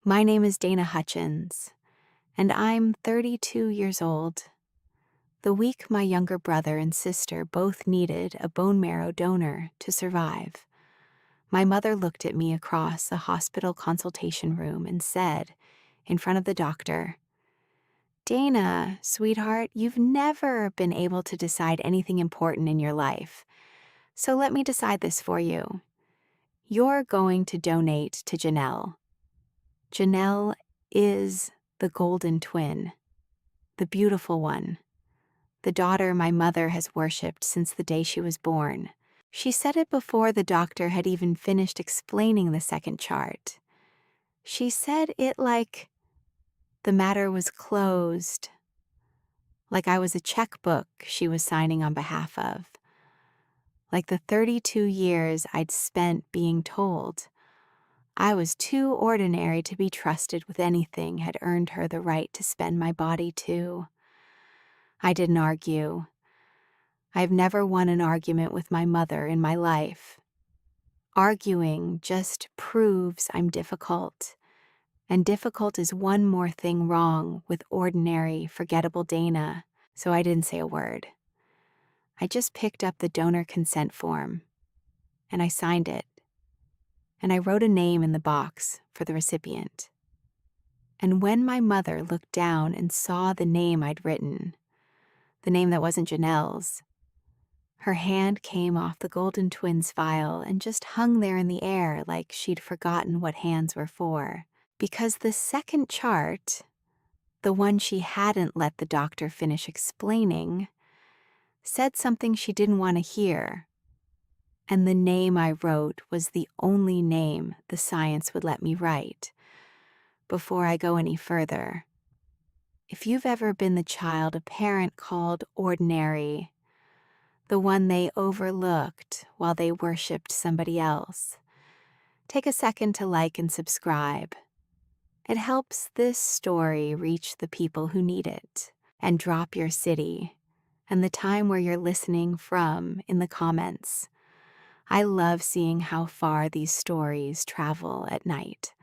My name is Dana Hutchins, and I'm 32 years old. The week my younger brother and sister both needed a bone marrow donor to survive, my mother looked at me across a hospital consultation room and said, in front of the doctor, "Dana, sweetheart, you've never been able to decide anything important in your life. So let me decide this for you. You're going to donate to Janelle. Janelle is the golden twin, the beautiful one, the daughter my mother has worshipped since the day she was born." She said it before the doctor had even finished explaining the second chart. She said it like the matter was closed, like I was a checkbook she was signing on behalf of, like the 32 years I'd spent being told I was too ordinary to be trusted with anything had earned her the right to spend my body too. I didn't argue. I've never won an argument with my mother in my life. Arguing just proves I'm difficult, and difficult is one more thing wrong with ordinary, forgettable Dana, so I didn't say a word. I just picked up the donor consent form, and I signed it, and I wrote a name in the box for the recipient. And when my mother looked down and saw the name I'd written, the name that wasn't Janelle's, her hand came off the Golden Twins file and just hung there in the air like she'd forgotten what hands were for. Because the second chart, the one she hadn't let the doctor finish explaining, said something she didn't want to hear. And the name I wrote was the only name the science would let me write. Before I go any further, if you've ever been the child a parent called ordinary, the one they overlooked while they worshipped somebody else, take a second to like and subscribe. It helps this story reach the people who need it. And drop your city and the time where you're listening from in the comments. I love seeing how far these stories travel at night.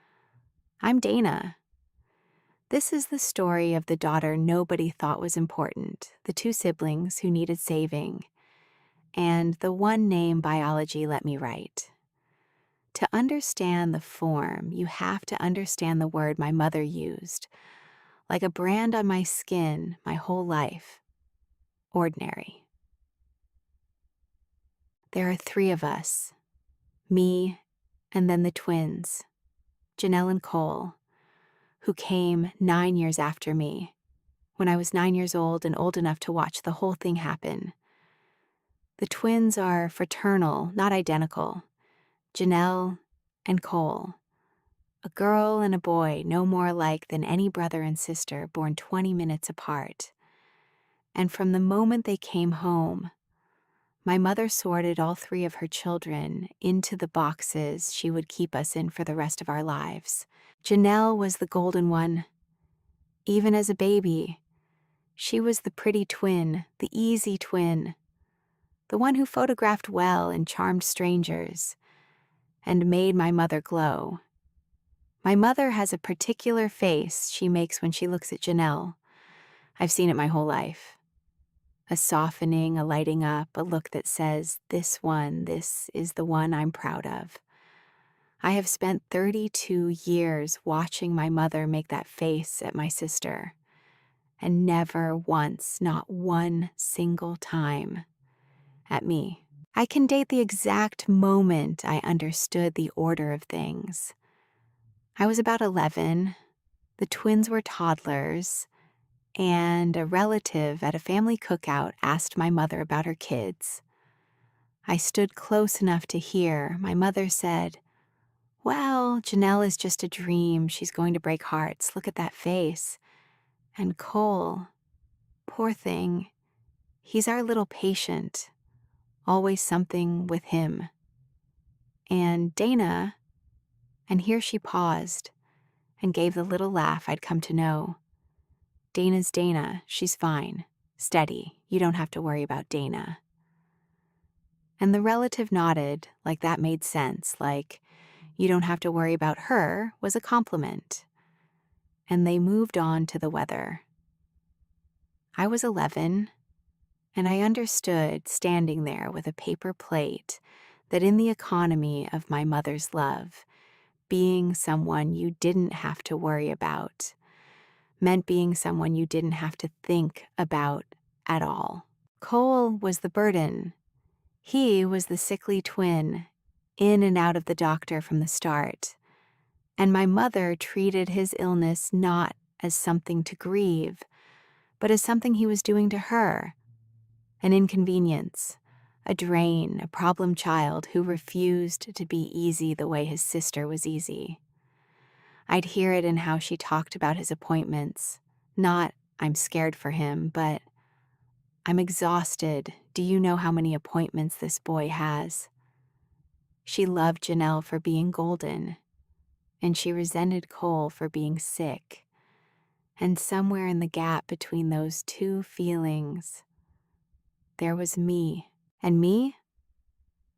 I'm Dana. This is the story of the daughter nobody thought was important, the two siblings who needed saving, and the one name biology let me write. To understand the form, you have to understand the word my mother used, like a brand on my skin my whole life: ordinary. There are three of us, me and then the twins, Janelle and Cole, who came 9 years after me, when I was 9 years old and old enough to watch the whole thing happen. The twins are fraternal, not identical. Janelle and Cole, a girl and a boy no more alike than any brother and sister born 20 minutes apart. And from the moment they came home, my mother sorted all three of her children into the boxes she would keep us in for the rest of our lives. Janelle was the golden one. Even as a baby, she was the pretty twin, the easy twin, the one who photographed well and charmed strangers, and made my mother glow. My mother has a particular face she makes when she looks at Janelle. I've seen it my whole life. A softening, a lighting up, a look that says, this is the one I'm proud of. I have spent 32 years watching my mother make that face at my sister, and never once, not one single time, at me. I can date the exact moment I understood the order of things. I was about 11, the twins were toddlers, and a relative at a family cookout asked my mother about her kids. I stood close enough to hear. My mother said, "Well, Janelle is just a dream. She's going to break hearts. Look at that face. And Cole, poor thing, he's our little patient. Always something with him. And Dana," and here she paused and gave the little laugh I'd come to know. "Dana's Dana. She's fine. Steady. You don't have to worry about Dana." And the relative nodded like that made sense, like, you don't have to worry about her was a compliment. and they moved on to the weather. I was 11, and I understood standing there with a paper plate that in the economy of my mother's love, being someone you didn't have to worry about meant being someone you didn't have to think about at all. Cole was the burden. He was the sickly twin, in and out of the doctor from the start. And my mother treated his illness not as something to grieve, but as something he was doing to her. An inconvenience, a drain, a problem child who refused to be easy the way his sister was easy. I'd hear it in how she talked about his appointments. Not, I'm scared for him, but I'm exhausted. Do you know how many appointments this boy has? She loved Janelle for being golden, and she resented Cole for being sick. And somewhere in the gap between those two feelings, there was me. And me?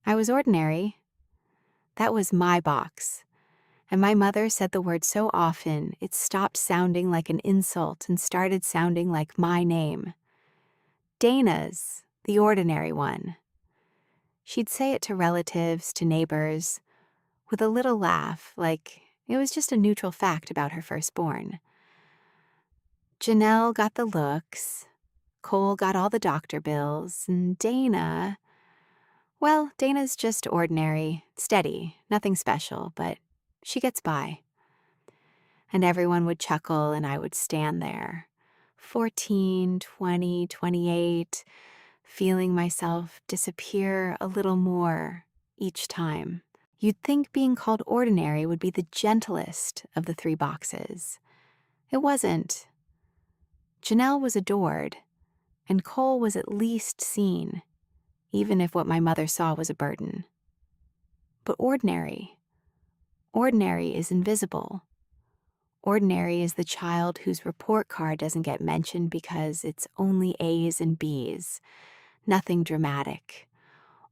I was ordinary. That was my box. And my mother said the word so often, it stopped sounding like an insult and started sounding like my name. Dana's, the ordinary one. She'd say it to relatives, to neighbors, with a little laugh, like it was just a neutral fact about her firstborn. Janelle got the looks, Cole got all the doctor bills, and Dana, well, Dana's just ordinary, steady, nothing special, but she gets by. And everyone would chuckle and I would stand there, 14, 20, 28, feeling myself disappear a little more each time. You'd think being called ordinary would be the gentlest of the three boxes. It wasn't. Janelle was adored, and Cole was at least seen, even if what my mother saw was a burden. But ordinary is invisible. Ordinary is the child whose report card doesn't get mentioned because it's only A's and B's, nothing dramatic.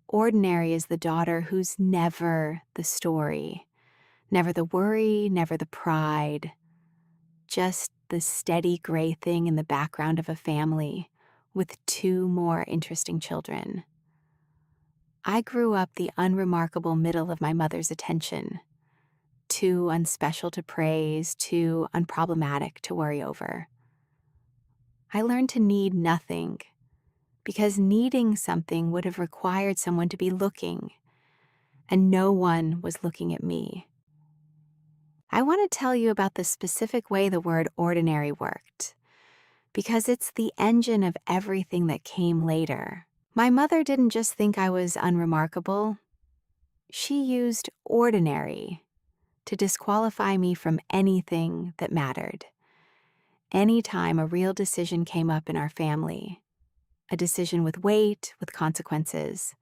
Ordinary is the daughter who's never the story, never the worry, never the pride, just the steady gray thing in the background of a family with two more interesting children. I grew up the unremarkable middle of my mother's attention, too unspecial to praise, too unproblematic to worry over. I learned to need nothing, because needing something would have required someone to be looking, and no one was looking at me. I want to tell you about the specific way the word ordinary worked, because it's the engine of everything that came later. My mother didn't just think I was unremarkable. She used ordinary to disqualify me from anything that mattered. Anytime a real decision came up in our family, a decision with weight, with consequences,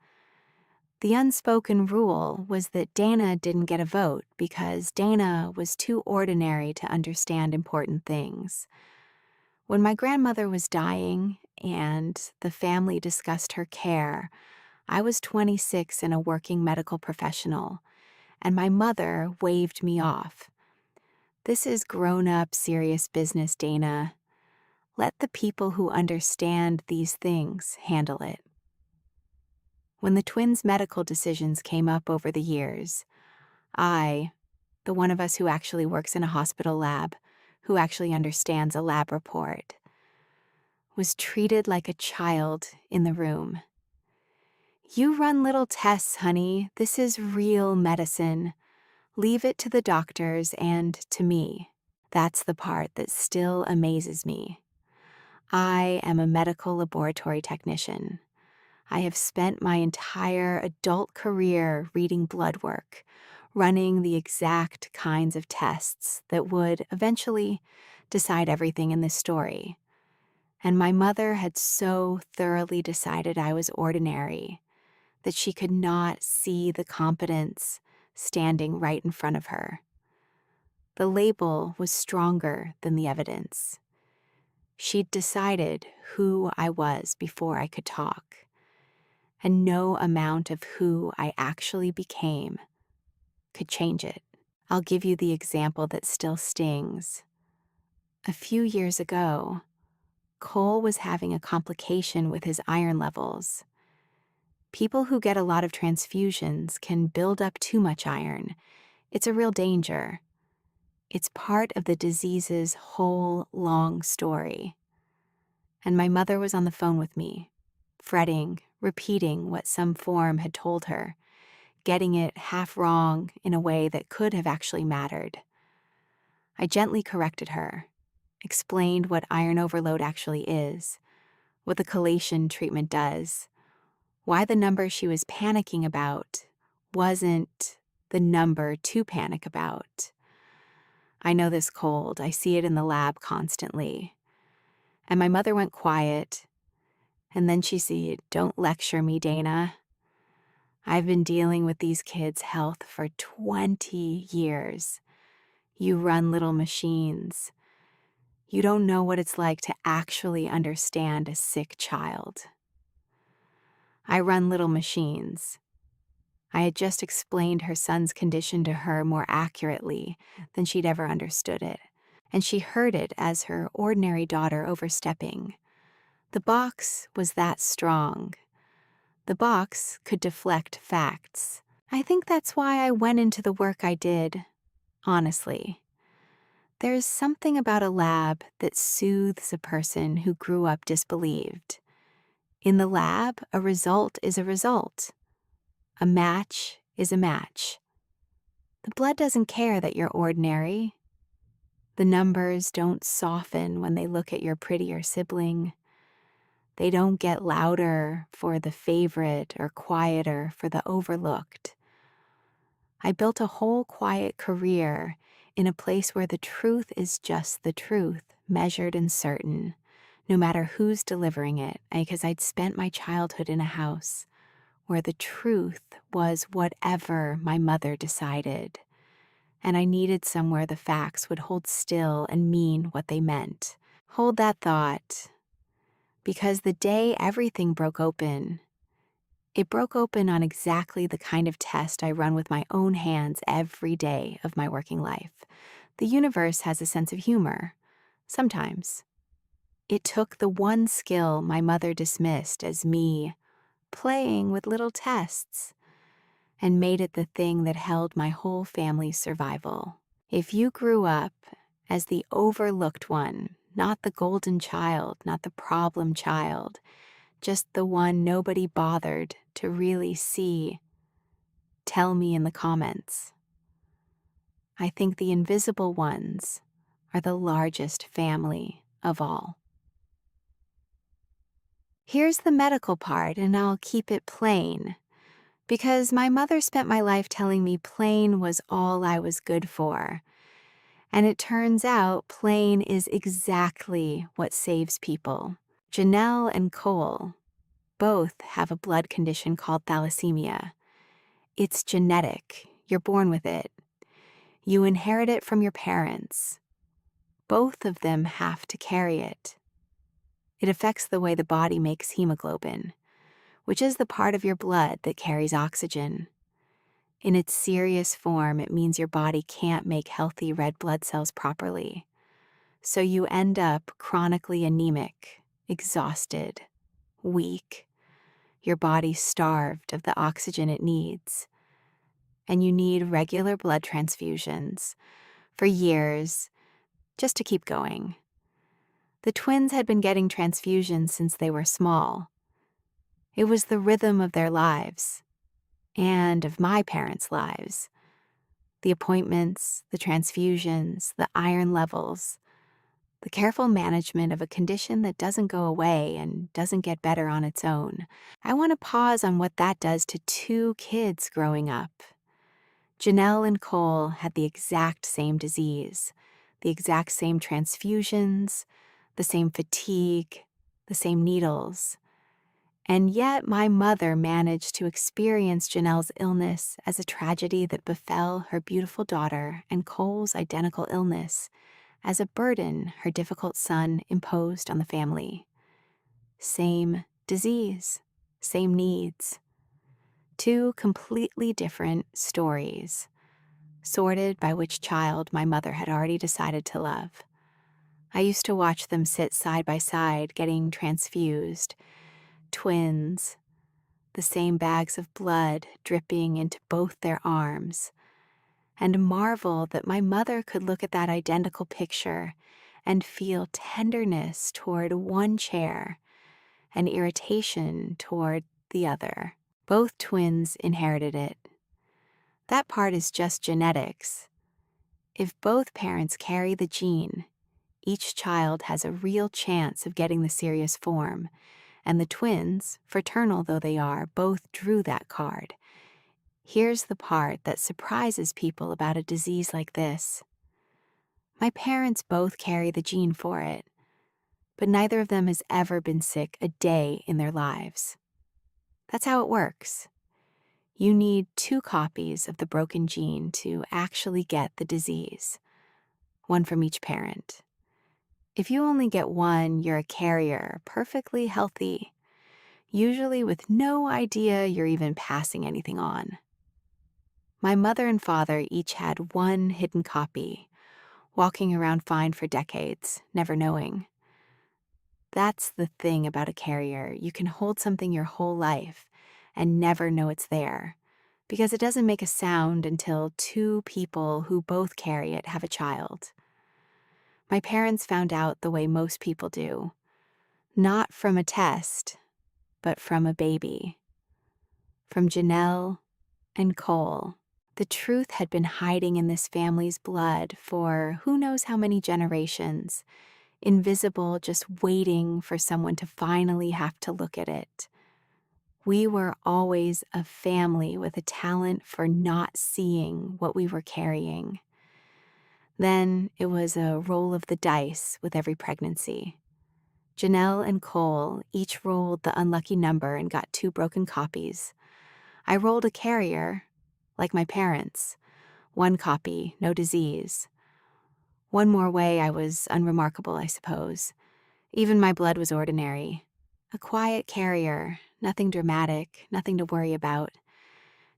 the unspoken rule was that Dana didn't get a vote because Dana was too ordinary to understand important things. When my grandmother was dying and the family discussed her care, I was 26 and a working medical professional, and my mother waved me off. This is grown-up, serious business, Dana. Let the people who understand these things handle it. When the twins' medical decisions came up over the years, I, the one of us who actually works in a hospital lab, who actually understands a lab report, was treated like a child in the room. You run little tests, honey. This is real medicine. Leave it to the doctors and to me. That's the part that still amazes me. I am a medical laboratory technician. I have spent my entire adult career reading blood work, running the exact kinds of tests that would eventually decide everything in this story. And my mother had so thoroughly decided I was ordinary that she could not see the competence standing right in front of her. The label was stronger than the evidence. She'd decided who I was before I could talk, and no amount of who I actually became could change it. I'll give you the example that still stings. A few years ago, Cole was having a complication with his iron levels. People who get a lot of transfusions can build up too much iron. It's a real danger. It's part of the disease's whole long story. And my mother was on the phone with me, fretting, repeating what some form had told her, getting it half wrong in a way that could have actually mattered. I gently corrected her, explained what iron overload actually is, what the chelation treatment does, why the number she was panicking about wasn't the number to panic about. I know this cold. I see it in the lab constantly. And my mother went quiet, and then she said, "Don't lecture me, Dana. I've been dealing with these kids' health for 20 years. You run little machines. You don't know what it's like to actually understand a sick child." I run little machines. I had just explained her son's condition to her more accurately than she'd ever understood it, and she heard it as her ordinary daughter overstepping. The box was that strong. The box could deflect facts. I think that's why I went into the work I did, honestly. There's something about a lab that soothes a person who grew up disbelieved. In the lab, a result is a result. A match is a match. The blood doesn't care that you're ordinary. The numbers don't soften when they look at your prettier sibling. They don't get louder for the favorite or quieter for the overlooked. I built a whole quiet career in a place where the truth is just the truth, measured and certain, no matter who's delivering it, because I'd spent my childhood in a house where the truth was whatever my mother decided, and I needed somewhere the facts would hold still and mean what they meant. Hold that thought, because the day everything broke open, it broke open on exactly the kind of test I run with my own hands every day of my working life. The universe has a sense of humor, sometimes. It took the one skill my mother dismissed as me playing with little tests and made it the thing that held my whole family's survival. If you grew up as the overlooked one, not the golden child, not the problem child, just the one nobody bothered to really see, tell me in the comments. I think the invisible ones are the largest family of all. Here's the medical part, and I'll keep it plain, because my mother spent my life telling me plain was all I was good for. And it turns out plain is exactly what saves people. Janelle and Cole both have a blood condition called thalassemia. It's genetic. You're born with it. You inherit it from your parents. Both of them have to carry it. It affects the way the body makes hemoglobin, which is the part of your blood that carries oxygen. In its serious form, it means your body can't make healthy red blood cells properly. So you end up chronically anemic, exhausted, weak, your body starved of the oxygen it needs. And you need regular blood transfusions for years just to keep going. The twins had been getting transfusions since they were small. It was the rhythm of their lives, and of my parents' lives. The appointments, the transfusions, the iron levels, the careful management of a condition that doesn't go away and doesn't get better on its own. I want to pause on what that does to two kids growing up. Janelle and Cole had the exact same disease, the exact same transfusions, the same fatigue, the same needles. And yet my mother managed to experience Janelle's illness as a tragedy that befell her beautiful daughter, and Cole's identical illness as a burden her difficult son imposed on the family. Same disease, same needs. Two completely different stories, sorted by which child my mother had already decided to love. I used to watch them sit side by side getting transfused, twins, the same bags of blood dripping into both their arms, and marvel that my mother could look at that identical picture and feel tenderness toward one chair and irritation toward the other. Both twins inherited it. That part is just genetics. If both parents carry the gene, each child has a real chance of getting the serious form, and the twins, fraternal though they are, both drew that card. Here's the part that surprises people about a disease like this. My parents both carry the gene for it, but neither of them has ever been sick a day in their lives. That's how it works. You need 2 copies of the broken gene to actually get the disease, one from each parent. If you only get one, you're a carrier, perfectly healthy, usually with no idea you're even passing anything on. My mother and father each had one hidden copy, walking around fine for decades, never knowing. That's the thing about a carrier. You can hold something your whole life and never know it's there, because it doesn't make a sound until 2 people who both carry it have a child. My parents found out the way most people do, not from a test, but from a baby. From Janelle and Cole. The truth had been hiding in this family's blood for who knows how many generations, invisible, just waiting for someone to finally have to look at it. We were always a family with a talent for not seeing what we were carrying. Then it was a roll of the dice with every pregnancy. Janelle and Cole each rolled the unlucky number and got 2 broken copies. I rolled a carrier, like my parents. 1 copy, no disease. One more way I was unremarkable, I suppose. Even my blood was ordinary. A quiet carrier, nothing dramatic, nothing to worry about.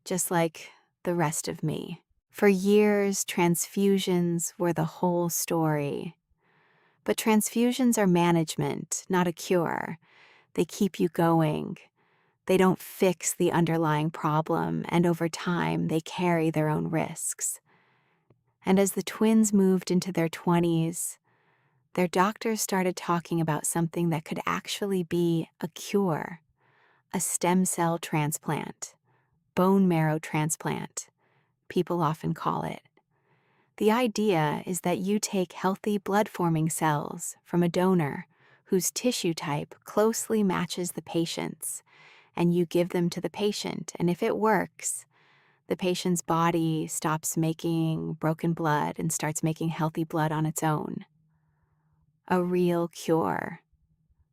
Just like the rest of me. For years, transfusions were the whole story. But transfusions are management, not a cure. They keep you going. They don't fix the underlying problem, and over time, they carry their own risks. And as the twins moved into their 20s, their doctors started talking about something that could actually be a cure, a stem cell transplant, bone marrow transplant, people often call it. The idea is that you take healthy blood-forming cells from a donor whose tissue type closely matches the patient's, and you give them to the patient, and if it works, the patient's body stops making broken blood and starts making healthy blood on its own. A real cure.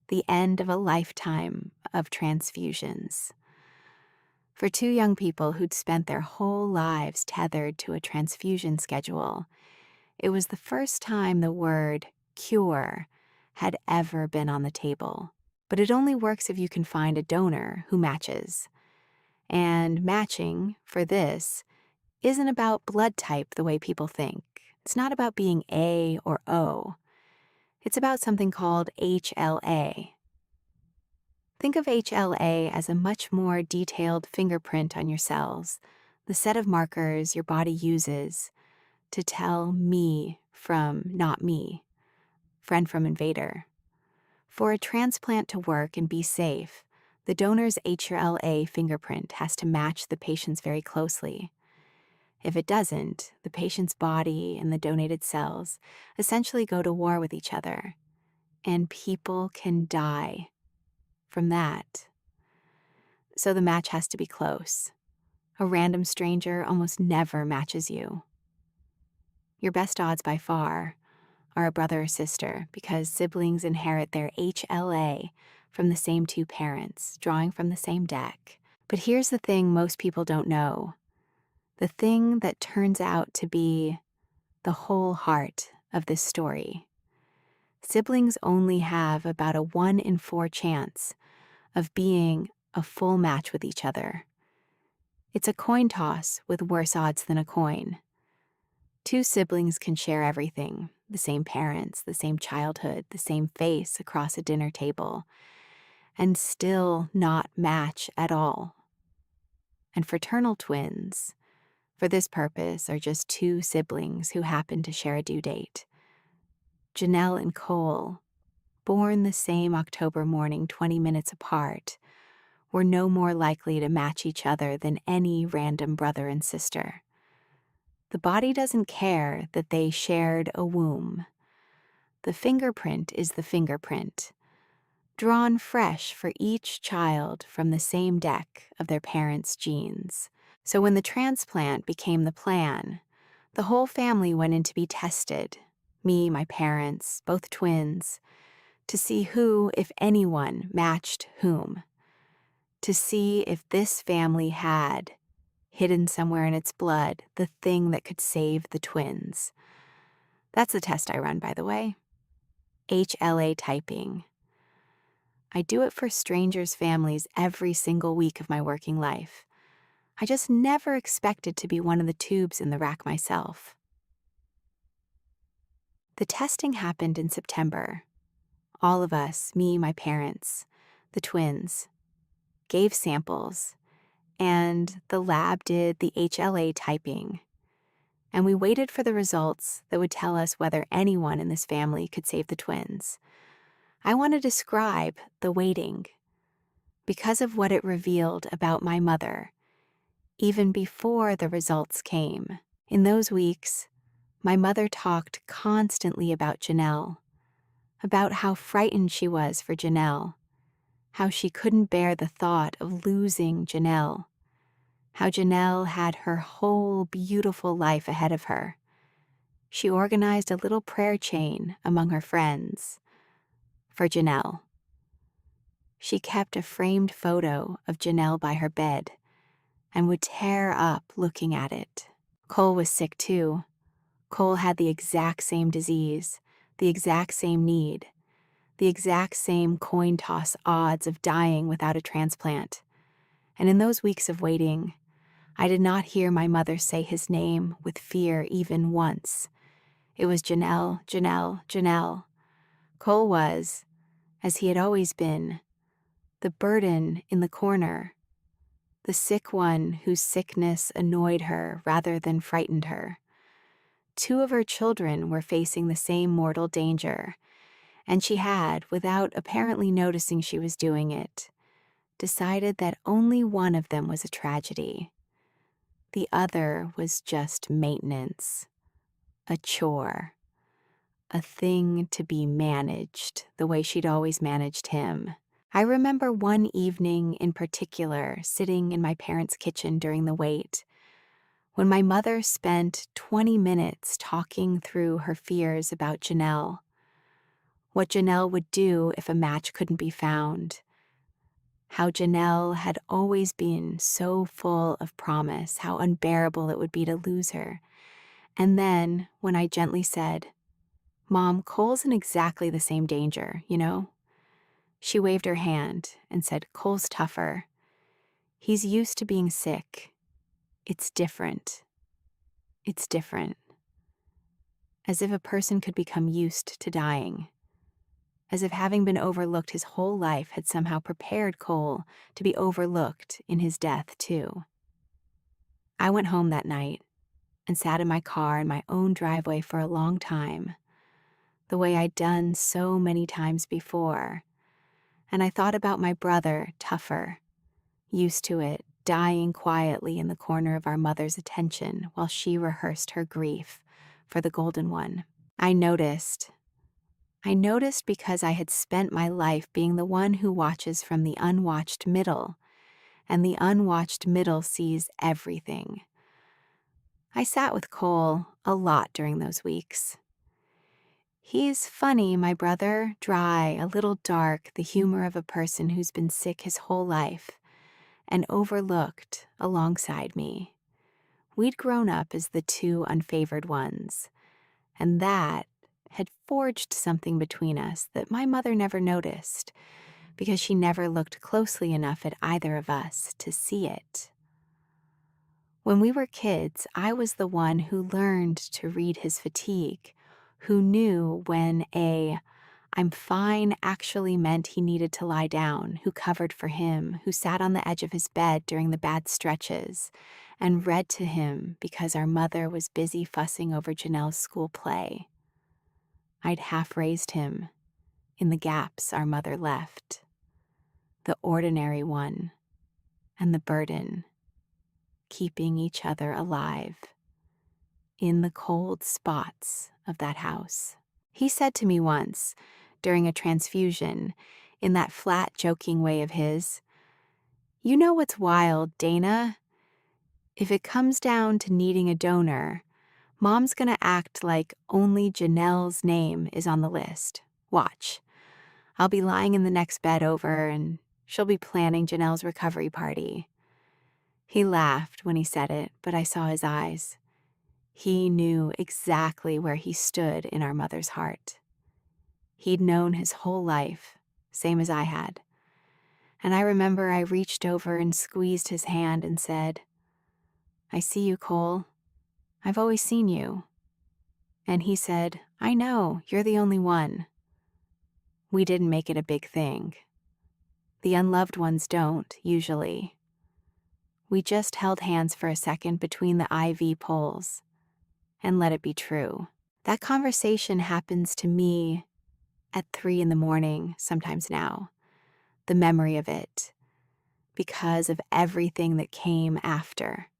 The end of a lifetime of transfusions. For 2 young people who'd spent their whole lives tethered to a transfusion schedule, it was the first time the word cure had ever been on the table. But it only works if you can find a donor who matches. And matching, for this, isn't about blood type the way people think. It's not about being A or O. It's about something called HLA. Think of HLA as a much more detailed fingerprint on your cells, the set of markers your body uses to tell me from not me, friend from invader. For a transplant to work and be safe, the donor's HLA fingerprint has to match the patient's very closely. If it doesn't, the patient's body and the donated cells essentially go to war with each other, and people can die from that. So the match has to be close. A random stranger almost never matches you. Your best odds by far are a brother or sister, because siblings inherit their HLA from the same 2 parents, drawing from the same deck. But here's the thing most people don't know. The thing that turns out to be the whole heart of this story. Siblings only have about a 1 in 4 chance of being a full match with each other. It's a coin toss with worse odds than a coin. Two siblings can share everything: the same parents, the same childhood, the same face across a dinner table, and still not match at all. And fraternal twins, for this purpose, are just two siblings who happen to share a due date. Janelle and Cole, born the same October morning 20 minutes apart, were no more likely to match each other than any random brother and sister. The body doesn't care that they shared a womb. The fingerprint is the fingerprint, drawn fresh for each child from the same deck of their parents' genes. So when the transplant became the plan, the whole family went in to be tested, me, my parents, both twins, to see who, if anyone, matched whom, to see if this family had, hidden somewhere in its blood, the thing that could save the twins. That's the test I run, by the way. HLA typing. I do it for strangers' families every single week of my working life. I just never expected to be one of the tubes in the rack myself. The testing happened in September. All of us, me, my parents, the twins, gave samples, and the lab did the HLA typing. And we waited for the results that would tell us whether anyone in this family could save the twins. I want to describe the waiting because of what it revealed about my mother, even before the results came. In those weeks, my mother talked constantly about Janelle, about how frightened she was for Janelle, how she couldn't bear the thought of losing Janelle, how Janelle had her whole beautiful life ahead of her. She organized a little prayer chain among her friends for Janelle. She kept a framed photo of Janelle by her bed and would tear up looking at it. Cole was sick too. Cole had the exact same disease, the exact same need, the exact same coin toss odds of dying without a transplant. And in those weeks of waiting, I did not hear my mother say his name with fear even once. It was Janelle, Janelle, Janelle. Cole was, as he had always been, the burden in the corner, the sick one whose sickness annoyed her rather than frightened her. Two of her children were facing the same mortal danger, and she had, without apparently noticing she was doing it, decided that only one of them was a tragedy. The other was just maintenance, a chore, a thing to be managed the way she'd always managed him. I remember one evening in particular sitting in my parents' kitchen during the wait, when my mother spent 20 minutes talking through her fears about Janelle, what Janelle would do if a match couldn't be found, how Janelle had always been so full of promise, how unbearable it would be to lose her. And then, when I gently said, "Mom, Cole's in exactly the same danger, you know?" She waved her hand and said, "Cole's tougher. He's used to being sick. It's different. It's different." As if a person could become used to dying. As if having been overlooked his whole life had somehow prepared Cole to be overlooked in his death, too. I went home that night and sat in my car in my own driveway for a long time, the way I'd done so many times before. And I thought about my brother, tougher, used to it, dying quietly in the corner of our mother's attention while she rehearsed her grief for the golden one. I noticed because I had spent my life being the one who watches from the unwatched middle, and the unwatched middle sees everything. I sat with Cole a lot during those weeks. He's funny, my brother, dry, a little dark, the humor of a person who's been sick his whole life, and overlooked alongside me. We'd grown up as the two unfavored ones, and that had forged something between us that my mother never noticed, because she never looked closely enough at either of us to see it. When we were kids, I was the one who learned to read his fatigue, who knew when "I'm fine" actually meant he needed to lie down, who covered for him, who sat on the edge of his bed during the bad stretches, and read to him because our mother was busy fussing over Janelle's school play. I'd half raised him in the gaps our mother left, the ordinary one and the burden, keeping each other alive in the cold spots of that house. He said to me once, during a transfusion, in that flat, joking way of his, "You know what's wild, Dana? If it comes down to needing a donor, Mom's gonna act like only Janelle's name is on the list. Watch. I'll be lying in the next bed over, and she'll be planning Janelle's recovery party." He laughed when he said it, but I saw his eyes. He knew exactly where he stood in our mother's heart. He'd known his whole life, same as I had. And I remember I reached over and squeezed his hand and said, "I see you, Cole. I've always seen you." And he said, "I know, you're the only one." We didn't make it a big thing. The unloved ones don't, usually. We just held hands for a second between the IV poles and let it be true. That conversation happens to me at 3 a.m, sometimes now. The memory of it, because of everything that came after.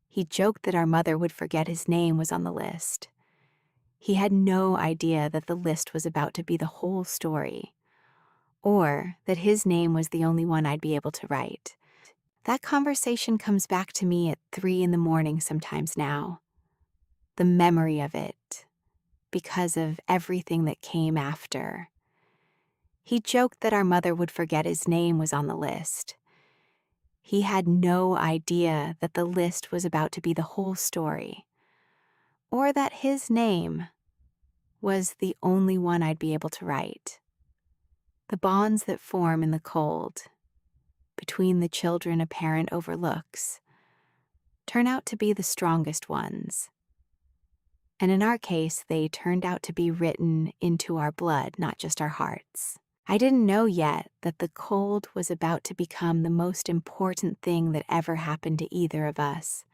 He joked that our mother would forget his name was on the list. He had no idea that the list was about to be the whole story, or that his name was the only one I'd be able to write. That conversation comes back to me at 3 a.m. sometimes now. The memory of it, because of everything that came after. He joked that our mother would forget his name was on the list. He had no idea that the list was about to be the whole story, or that his name was the only one I'd be able to write. The bonds that form in the cold, between the children a parent overlooks, turn out to be the strongest ones. And in our case, they turned out to be written into our blood, not just our hearts. I didn't know yet that the cold was about to become the most important thing that ever happened to either of us.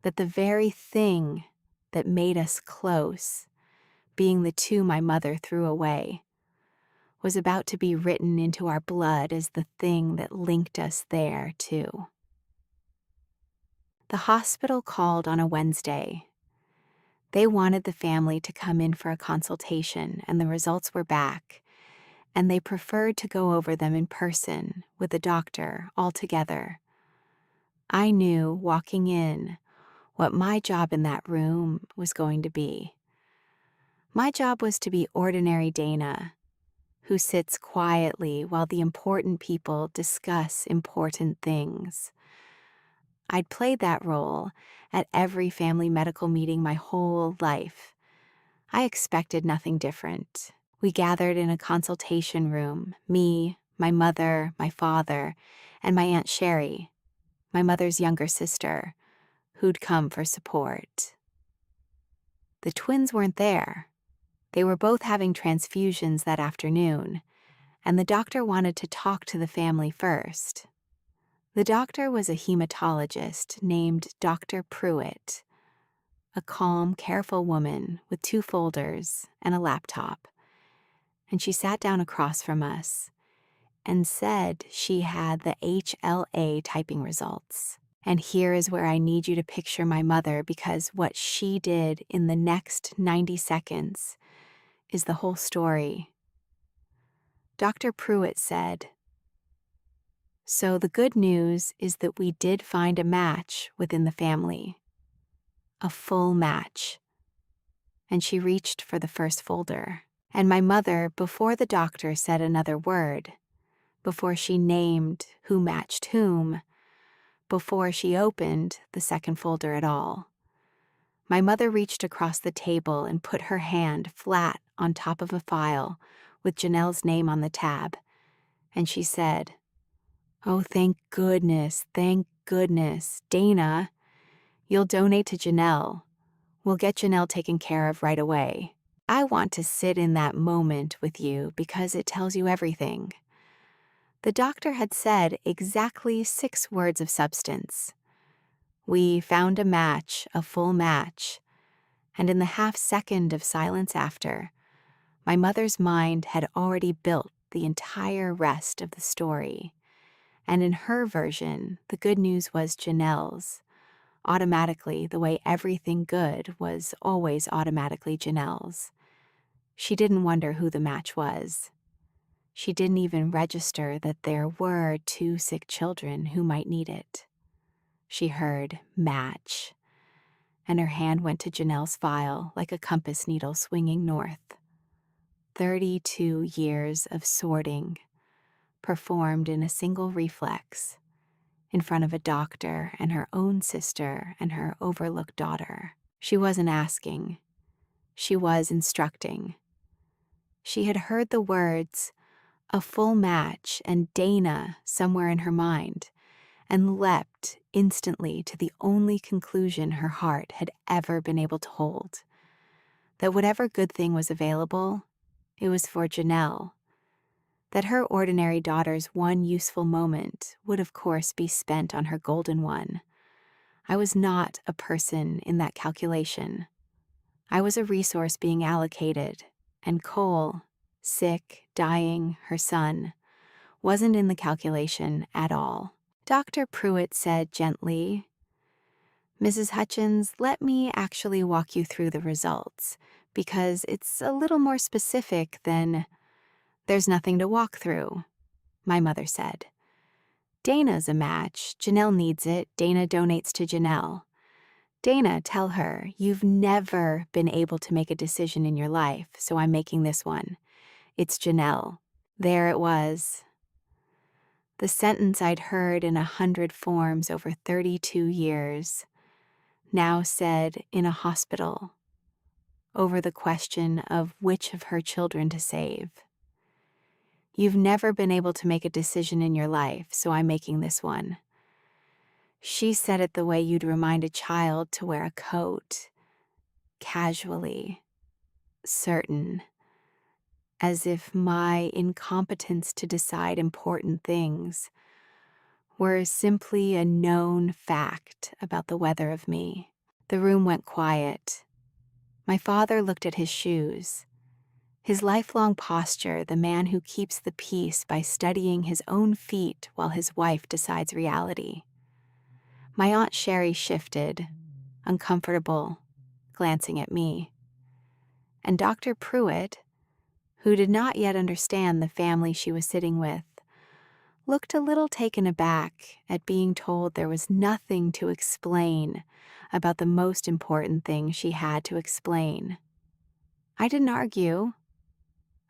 That the very thing that made us close, being the two my mother threw away, was about to be written into our blood as the thing that linked us there, too. The hospital called on a Wednesday. They wanted the family to come in for a consultation, and the results were back, and they preferred to go over them in person with a doctor all together. I knew, walking in, what my job in that room was going to be. My job was to be ordinary Dana, who sits quietly while the important people discuss important things. I'd played that role at every family medical meeting my whole life. I expected nothing different. We gathered in a consultation room, me, my mother, my father, and my Aunt Sherry, my mother's younger sister, who'd come for support. The twins weren't there. They were both having transfusions that afternoon, and the doctor wanted to talk to the family first. The doctor was a hematologist named Dr. Pruitt, a calm, careful woman with 2 folders and a laptop. And she sat down across from us and said she had the HLA typing results. And here is where I need you to picture my mother, because what she did in the next 90 seconds is the whole story. Dr. Pruitt said, "So the good news is that we did find a match within the family. A full match." And she reached for the first folder. And my mother, before the doctor said another word, before she named who matched whom, before she opened the second folder at all, my mother reached across the table and put her hand flat on top of a file with Janelle's name on the tab, and she said, "Oh, thank goodness, Dana. You'll donate to Janelle. We'll get Janelle taken care of right away. I want to sit in that moment with you because it tells you everything. The doctor had said exactly 6 words of substance. We found a match, a full match, and in the half-second of silence after, my mother's mind had already built the entire rest of the story. And in her version, the good news was Janelle's, automatically the way everything good was always automatically Janelle's. She didn't wonder who the match was. She didn't even register that there were 2 sick children who might need it. She heard match, and her hand went to Janelle's file like a compass needle swinging north. 32 years of sorting, performed in a single reflex, in front of a doctor and her own sister and her overlooked daughter. She wasn't asking. She was instructing. She had heard the words, a full match and Dana somewhere in her mind, and leapt instantly to the only conclusion her heart had ever been able to hold. That whatever good thing was available, it was for Janelle. That her ordinary daughter's one useful moment would of course be spent on her golden one. I was not a person in that calculation. I was a resource being allocated, and Cole, sick, dying, her son, wasn't in the calculation at all. Dr. Pruitt said gently, Mrs. Hutchins, let me actually walk you through the results, because it's a little more specific than... There's nothing to walk through, my mother said. Dana's a match. Janelle needs it. Dana donates to Janelle. Dana, tell her, you've never been able to make a decision in your life, so I'm making this one. It's Janelle. There it was. The sentence I'd heard in 100 forms over 32 years, now said in a hospital, over the question of which of her children to save. You've never been able to make a decision in your life, so I'm making this one. She said it the way you'd remind a child to wear a coat, casually, certain, as if my incompetence to decide important things were simply a known fact about the weather of me. The room went quiet. My father looked at his shoes. His lifelong posture, the man who keeps the peace by studying his own feet while his wife decides reality. My Aunt Sherry shifted, uncomfortable, glancing at me. And Dr. Pruitt, who did not yet understand the family she was sitting with, looked a little taken aback at being told there was nothing to explain about the most important thing she had to explain. I didn't argue.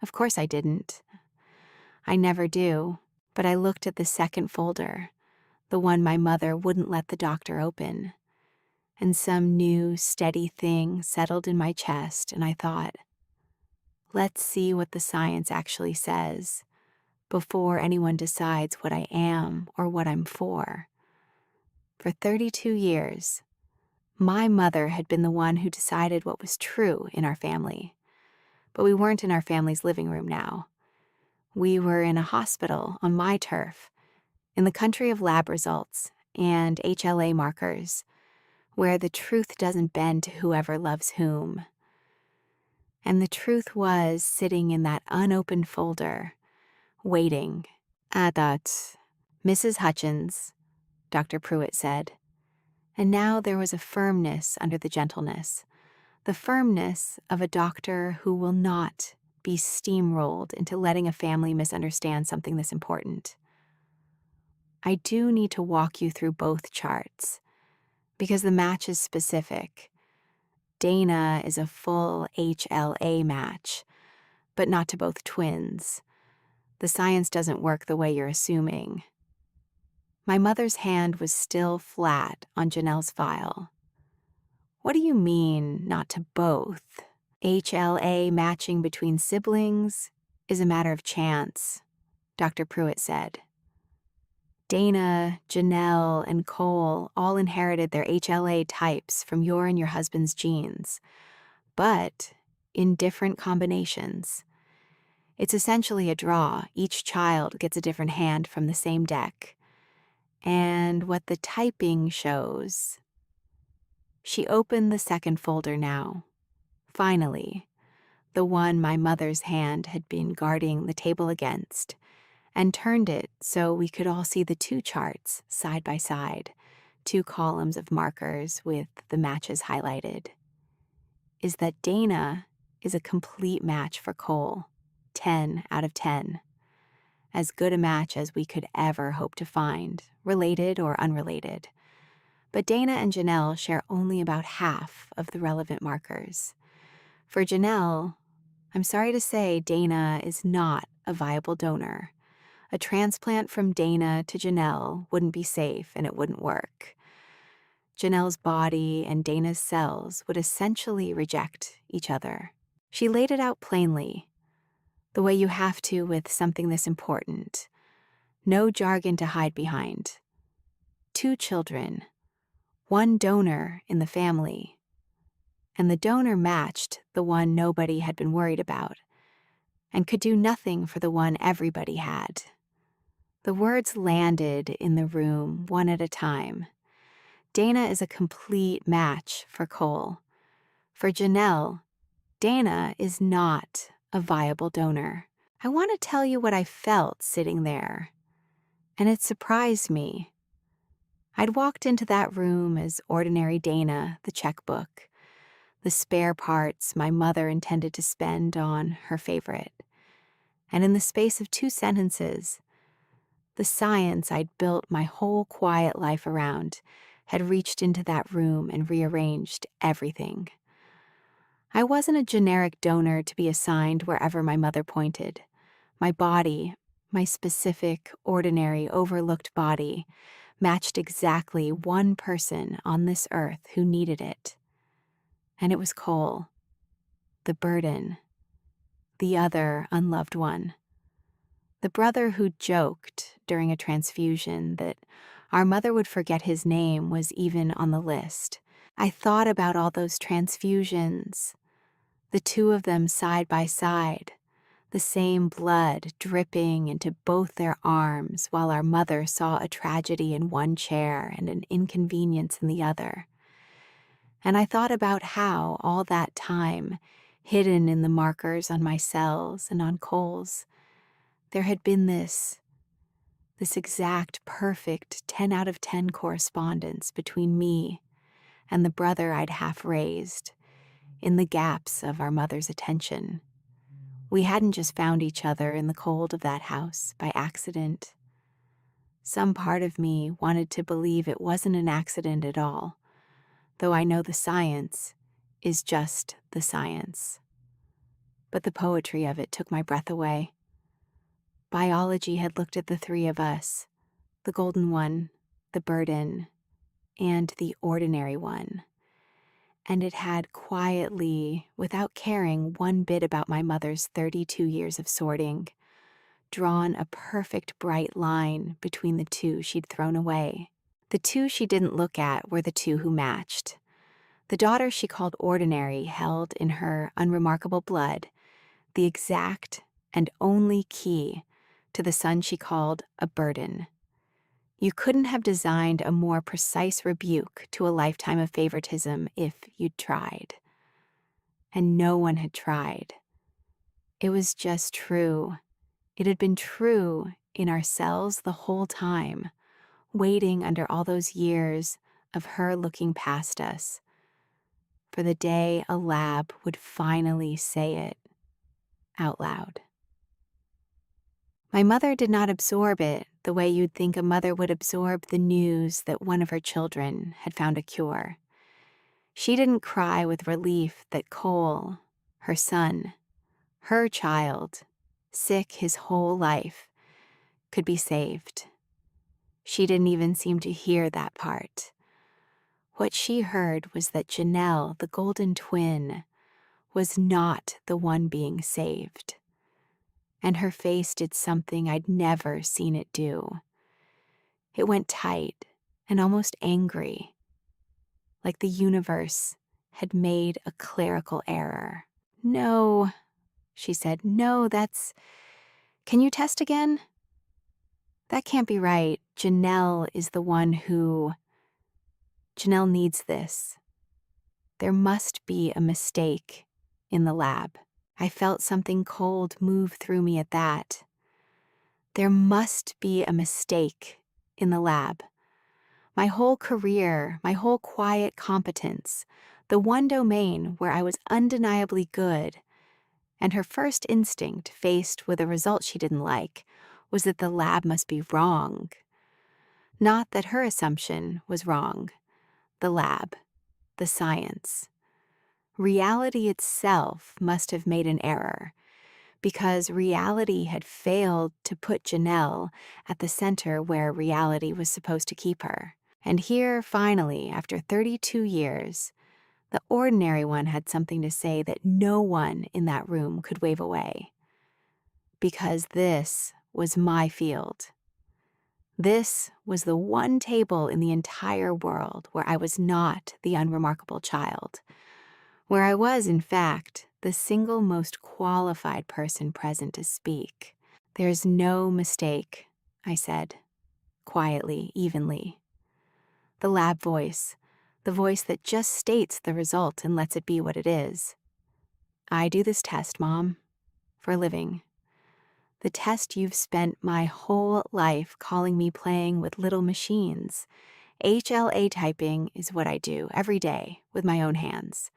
Of course I didn't. I never do, but I looked at the second folder, the one my mother wouldn't let the doctor open, and some new, steady thing settled in my chest, and I thought, let's see what the science actually says before anyone decides what I am or what I'm for. For 32 years, my mother had been the one who decided what was true in our family. But we weren't in our family's living room now. We were in a hospital on my turf, in the country of lab results and HLA markers, where the truth doesn't bend to whoever loves whom. And the truth was sitting in that unopened folder, waiting. I thought, Mrs. Hutchins, Dr. Pruitt said. And now there was a firmness under the gentleness, the firmness of a doctor who will not be steamrolled into letting a family misunderstand something this important. I do need to walk you through both charts, because the match is specific. Dana is a full HLA match, but not to both twins. The science doesn't work the way you're assuming. My mother's hand was still flat on Janelle's file. What do you mean, not to both? HLA matching between siblings is a matter of chance, Dr. Pruitt said. Dana, Janelle, and Cole all inherited their HLA types from your and your husband's genes, but in different combinations. It's essentially a draw. Each child gets a different hand from the same deck. And what the typing shows... She opened the second folder now. Finally, the one my mother's hand had been guarding the table against, and turned it so we could all see the two charts side by side, two columns of markers with the matches highlighted. Is that Dana is a complete match for Cole, 10 out of 10. As good a match as we could ever hope to find, related or unrelated. But Dana and Janelle share only about half of the relevant markers. For Janelle, I'm sorry to say Dana is not a viable donor. A transplant from Dana to Janelle wouldn't be safe and it wouldn't work. Janelle's body and Dana's cells would essentially reject each other. She laid it out plainly, the way you have to with something this important. No jargon to hide behind. 2 children, 1 donor in the family, and the donor matched the one nobody had been worried about, and could do nothing for the one everybody had. The words landed in the room one at a time. Dana is a complete match for Cole. For Janelle, Dana is not a viable donor. I want to tell you what I felt sitting there, and it surprised me. I'd walked into that room as ordinary Dana, the checkbook, the spare parts my mother intended to spend on her favorite. And in the space of 2 sentences, the science I'd built my whole quiet life around had reached into that room and rearranged everything. I wasn't a generic donor to be assigned wherever my mother pointed. My body, my specific, ordinary, overlooked body, matched exactly one person on this earth who needed it. And it was Cole, the burden, the other unloved one. The brother who joked during a transfusion that our mother would forget his name was even on the list. I thought about all those transfusions, the 2 of them side by side, the same blood dripping into both their arms while our mother saw a tragedy in one chair and an inconvenience in the other. And I thought about how all that time, hidden in the markers on my cells and on Cole's, there had been this exact perfect 10 out of 10 correspondence between me and the brother I'd half raised, in the gaps of our mother's attention. We hadn't just found each other in the cold of that house by accident. Some part of me wanted to believe it wasn't an accident at all, though I know the science is just the science. But the poetry of it took my breath away. Biology had looked at the 3 of us, the golden one, the burden, and the ordinary one. And it had quietly, without caring one bit about my mother's 32 years of sorting, drawn a perfect bright line between the 2 she'd thrown away. The 2 she didn't look at were the 2 who matched. The daughter she called ordinary held in her unremarkable blood the exact and only key to the son she called a burden. You couldn't have designed a more precise rebuke to a lifetime of favoritism if you'd tried. And no one had tried. It was just true. It had been true in our cells the whole time, waiting under all those years of her looking past us, for the day a lab would finally say it out loud. My mother did not absorb it the way you'd think a mother would absorb the news that one of her children had found a cure. She didn't cry with relief that Cole, her son, her child, sick his whole life, could be saved. She didn't even seem to hear that part. What she heard was that Janelle, the golden twin, was not the one being saved. And her face did something I'd never seen it do. It went tight and almost angry, like the universe had made a clerical error. "No," she said. "No, that's... Can you test again? That can't be right. Janelle is the one who... Janelle needs this. There must be a mistake in the lab." I felt something cold move through me at that. There must be a mistake in the lab. My whole career, my whole quiet competence, the one domain where I was undeniably good, and her first instinct, faced with a result she didn't like, was that the lab must be wrong. Not that her assumption was wrong. The lab, the science. Reality itself must have made an error, because reality had failed to put Janelle at the center where reality was supposed to keep her. And here, finally, after 32 years, the ordinary one had something to say that no one in that room could wave away. Because this was my field. This was the one table in the entire world where I was not the unremarkable child, where I was, in fact, the single most qualified person present to speak. "There's no mistake," I said, quietly, evenly. The lab voice, the voice that just states the result and lets it be what it is. "I do this test, Mom, for a living. The test you've spent my whole life calling me playing with little machines. HLA typing is what I do every day with my own hands.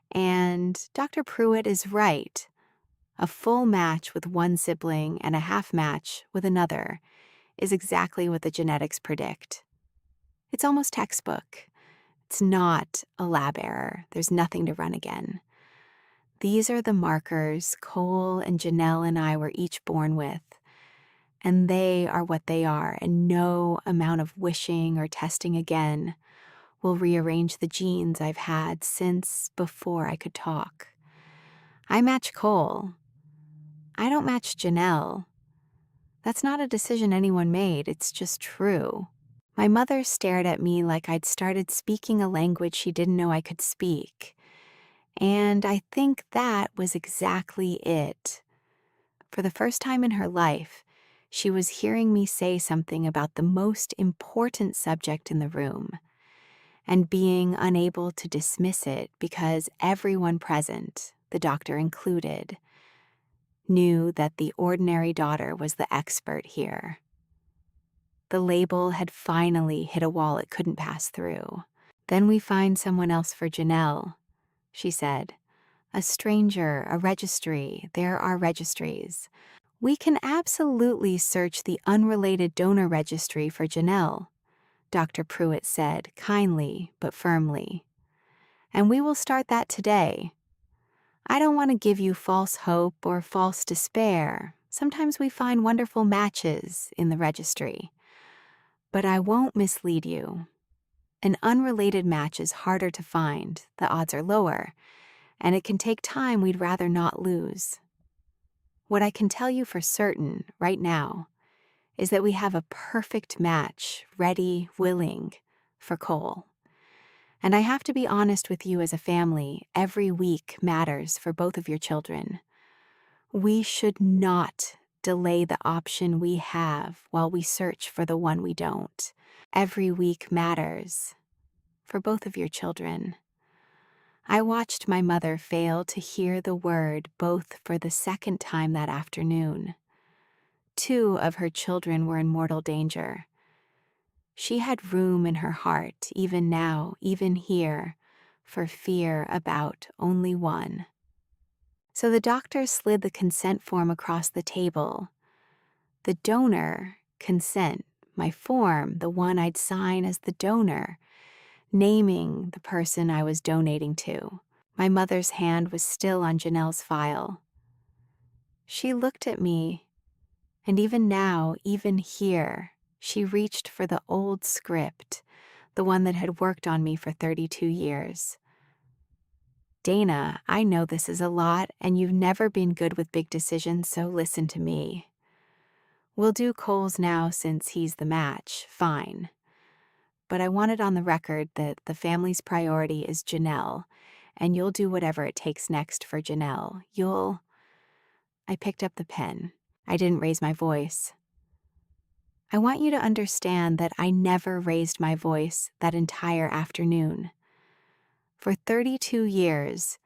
And Dr. Pruitt is right. A full match with one sibling and a half match with another is exactly what the genetics predict. It's almost textbook. It's not a lab error. There's nothing to run again. These are the markers Cole and Janelle and I were each born with, and they are what they are, and no amount of wishing or testing again will rearrange the genes I've had since before I could talk. I match Cole. I don't match Janelle. That's not a decision anyone made. It's just true." My mother stared at me like I'd started speaking a language she didn't know I could speak. And I think that was exactly it. For the first time in her life, she was hearing me say something about the most important subject in the room, and being unable to dismiss it because everyone present, the doctor included, knew that the ordinary daughter was the expert here. The label had finally hit a wall it couldn't pass through. "Then we find someone else for Janelle," she said. "A stranger, a registry. There are registries. We can absolutely search the unrelated donor registry for Janelle," Dr. Pruitt said, kindly but firmly. "And we will start that today. I don't want to give you false hope or false despair. Sometimes we find wonderful matches in the registry. But I won't mislead you. An unrelated match is harder to find, the odds are lower, and it can take time we'd rather not lose. What I can tell you for certain right now is that we have a perfect match, ready, willing, for Cole. And I have to be honest with you as a family, every week matters for both of your children. We should not delay the option we have while we search for the one we don't. Every week matters for both of your children." I watched my mother fail to hear the word both for the second time that afternoon. 2 of her children were in mortal danger. She had room in her heart, even now, even here, for fear about only one. So the doctor slid the consent form across the table. The donor, consent, my form, the one I'd sign as the donor, naming the person I was donating to. My mother's hand was still on Janelle's file. She looked at me, and even now, even here, she reached for the old script, the one that had worked on me for 32 years. "Dana, I know this is a lot, and you've never been good with big decisions, so listen to me. We'll do Cole's now since he's the match, fine. But I want it on the record that the family's priority is Janelle, and you'll do whatever it takes next for Janelle. I picked up the pen. I didn't raise my voice. I want you to understand that I never raised my voice that entire afternoon. For 32 years,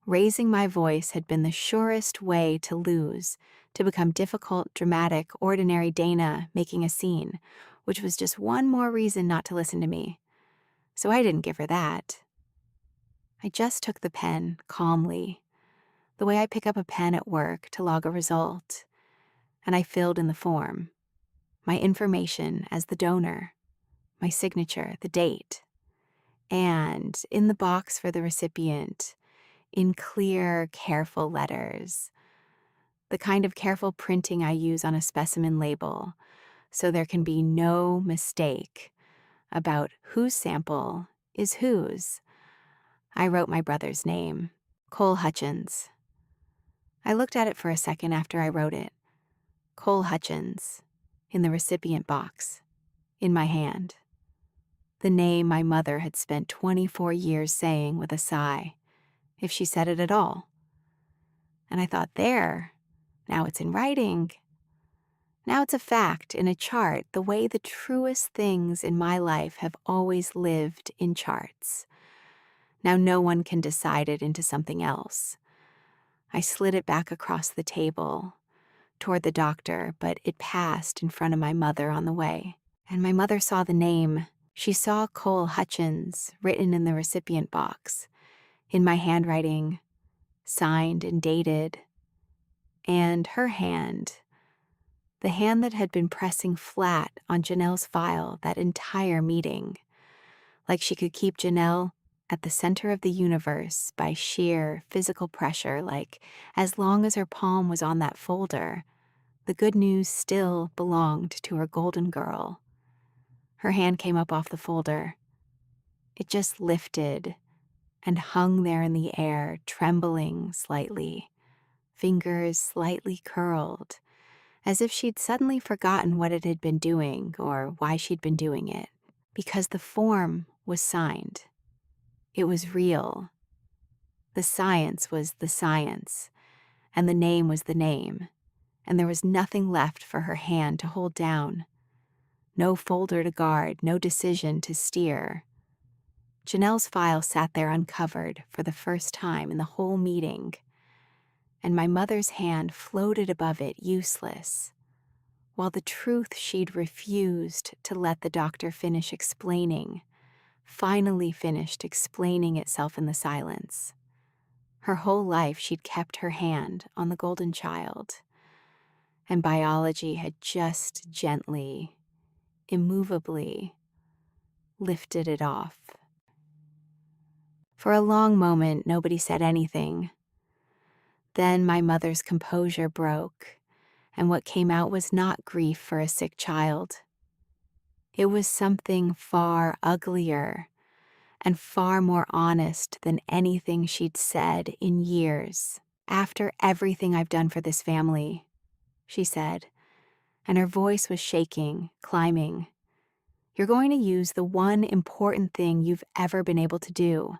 raising my voice had been the surest way to lose, to become difficult, dramatic, ordinary Dana making a scene, which was just one more reason not to listen to me. So I didn't give her that. I just took the pen calmly, the way I pick up a pen at work to log a result, and I filled in the form. My information as the donor, my signature, the date, and in the box for the recipient, in clear, careful letters, the kind of careful printing I use on a specimen label, so there can be no mistake about whose sample is whose. I wrote my brother's name, Cole Hutchins. I looked at it for a second after I wrote it. Cole Hutchins, in the recipient box, in my hand. The name my mother had spent 24 years saying with a sigh, if she said it at all. And I thought, there, now it's in writing. Now it's a fact in a chart, the way the truest things in my life have always lived in charts. Now no one can decide it into something else. I slid it back across the table toward the doctor, but it passed in front of my mother on the way. And my mother saw the name. She saw Cole Hutchins written in the recipient box, in my handwriting, signed and dated, and her hand, the hand that had been pressing flat on Janelle's file that entire meeting, like she could keep Janelle at the center of the universe by sheer physical pressure, like as long as her palm was on that folder, the good news still belonged to her golden girl. Her hand came up off the folder. It just lifted and hung there in the air, trembling slightly, fingers slightly curled, as if she'd suddenly forgotten what it had been doing or why she'd been doing it. Because the form was signed. It was real. The science was the science, and the name was the name, and there was nothing left for her hand to hold down. No folder to guard, no decision to steer. Janelle's file sat there uncovered for the first time in the whole meeting, and my mother's hand floated above it useless, while the truth she'd refused to let the doctor finish explaining finally finished explaining itself in the silence. Her whole life she'd kept her hand on the golden child, and biology had just gently, immovably lifted it off. For a long moment, nobody said anything. Then my mother's composure broke, and what came out was not grief for a sick child. It was something far uglier and far more honest than anything she'd said in years. After everything I've done for this family, she said, and her voice was shaking, climbing. You're going to use the one important thing you've ever been able to do,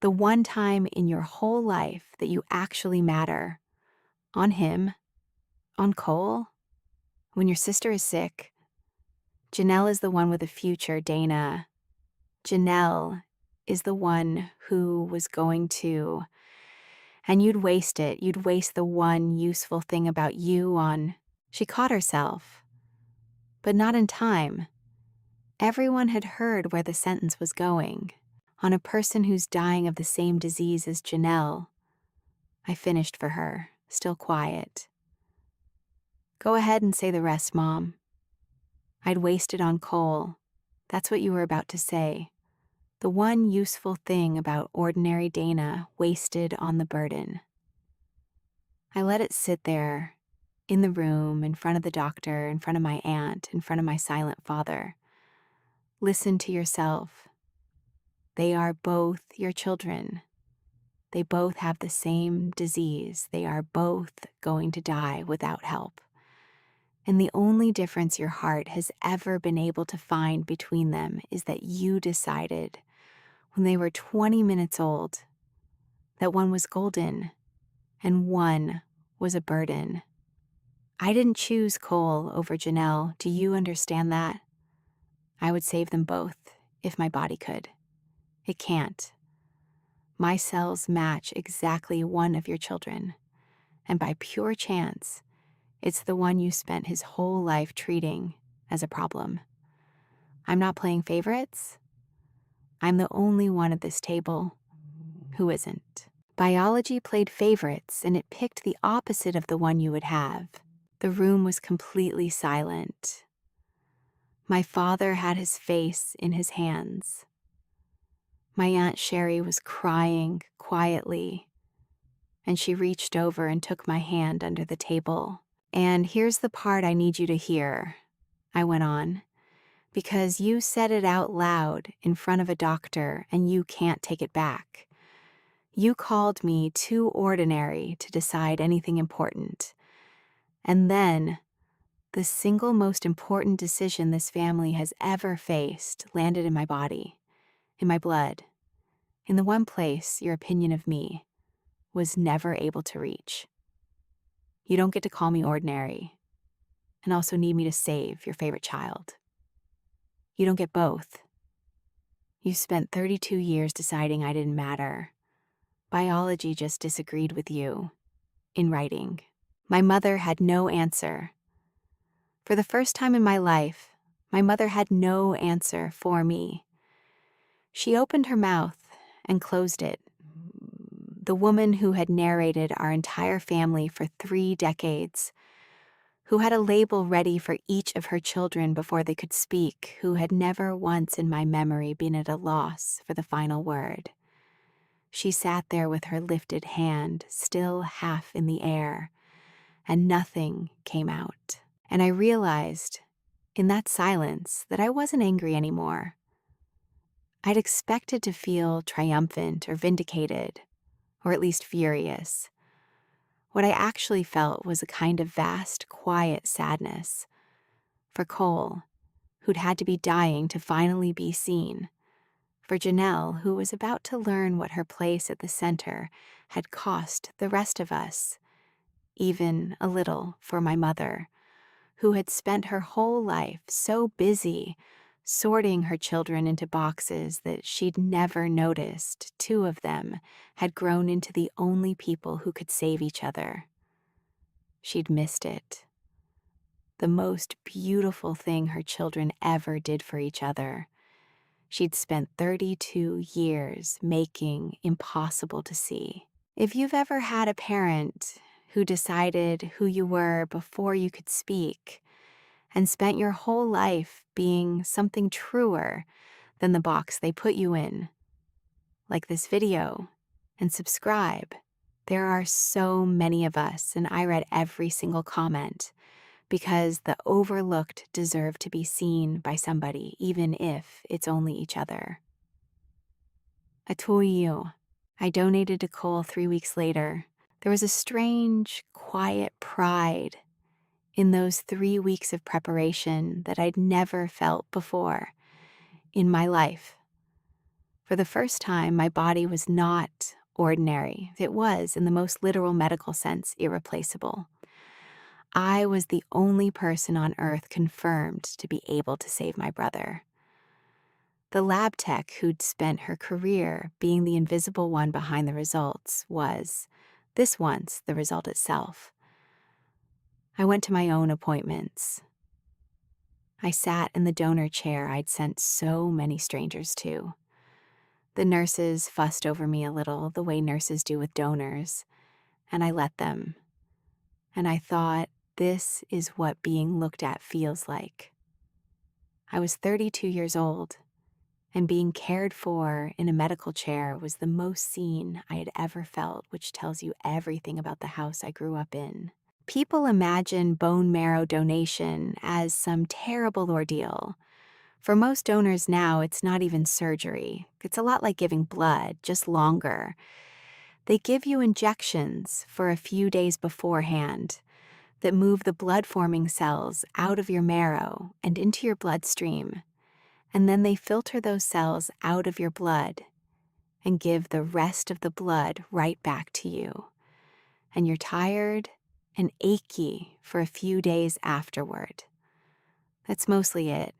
the one time in your whole life that you actually matter, on him, on Cole, when your sister is sick. Janelle is the one with a future, Dana. Janelle is the one who was going to, and you'd waste it. You'd waste the one useful thing about you on. She caught herself, but not in time. Everyone had heard where the sentence was going. On a person who's dying of the same disease as Janelle. I finished for her, still quiet. Go ahead and say the rest, Mom. I'd wasted on Cole. That's what you were about to say. The one useful thing about ordinary Dana wasted on the burden. I let it sit there, in the room, in front of the doctor, in front of my aunt, in front of my silent father. Listen to yourself. They are both your children. They both have the same disease. They are both going to die without help. And the only difference your heart has ever been able to find between them is that you decided when they were 20 minutes old that one was golden and one was a burden. I didn't choose Cole over Janelle. Do you understand that? I would save them both if my body could. It can't. My cells match exactly one of your children, and by pure chance, it's the one you spent his whole life treating as a problem. I'm not playing favorites. I'm the only one at this table who isn't. Biology played favorites, and it picked the opposite of the one you would have. The room was completely silent. My father had his face in his hands. My Aunt Sherry was crying quietly, and she reached over and took my hand under the table. And here's the part I need you to hear, I went on, because you said it out loud in front of a doctor and you can't take it back. You called me too ordinary to decide anything important. And then, the single most important decision this family has ever faced landed in my body, in my blood, in the one place your opinion of me was never able to reach. You don't get to call me ordinary, and also need me to save your favorite child. You don't get both. You spent 32 years deciding I didn't matter. Biology just disagreed with you, in writing. My mother had no answer. For the first time in my life, my mother had no answer for me. She opened her mouth and closed it. The woman who had narrated our entire family for 3 decades, who had a label ready for each of her children before they could speak, who had never once in my memory been at a loss for the final word. She sat there with her lifted hand still half in the air, and nothing came out. And I realized, in that silence, that I wasn't angry anymore. I'd expected to feel triumphant or vindicated, or at least furious. What I actually felt was a kind of vast, quiet sadness for Cole, who'd had to be dying to finally be seen, for Janelle, who was about to learn what her place at the center had cost the rest of us, even a little for my mother, who had spent her whole life so busy sorting her children into boxes that she'd never noticed 2 of them had grown into the only people who could save each other. She'd missed it. The most beautiful thing her children ever did for each other. She'd spent 32 years making impossible to see. If you've ever had a parent who decided who you were before you could speak, and spent your whole life being something truer than the box they put you in, like this video, and subscribe. There are so many of us, and I read every single comment, because the overlooked deserve to be seen by somebody, even if it's only each other. I told you. I donated to Cole 3 weeks later. There was a strange, quiet pride in those 3 weeks of preparation that I'd never felt before in my life. For the first time, my body was not ordinary. It was, in the most literal medical sense, irreplaceable. I was the only person on Earth confirmed to be able to save my brother. The lab tech who'd spent her career being the invisible one behind the results was, this once, the result itself. I went to my own appointments. I sat in the donor chair I'd sent so many strangers to. The nurses fussed over me a little, the way nurses do with donors, and I let them. And I thought, this is what being looked at feels like. I was 32 years old, and being cared for in a medical chair was the most seen I had ever felt, which tells you everything about the house I grew up in. People imagine bone marrow donation as some terrible ordeal. For most donors now, it's not even surgery. It's a lot like giving blood, just longer. They give you injections for a few days beforehand, that move the blood-forming cells out of your marrow and into your bloodstream, and then they filter those cells out of your blood and give the rest of the blood right back to you. And you're tired and achy for a few days afterward. That's mostly it.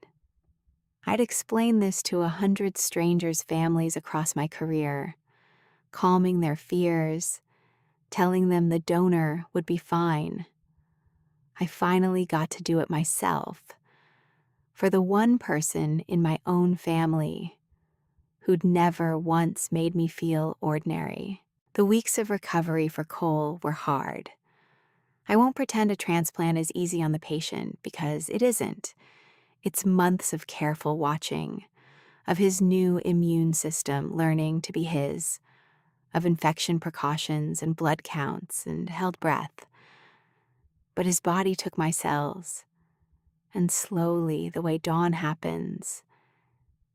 I'd explain this to 100 strangers' families across my career, calming their fears, telling them the donor would be fine. I finally got to do it myself, for the one person in my own family who'd never once made me feel ordinary. The weeks of recovery for Cole were hard. I won't pretend a transplant is easy on the patient, because it isn't. It's months of careful watching, of his new immune system learning to be his, of infection precautions and blood counts and held breath. But his body took my cells, and slowly, the way dawn happens,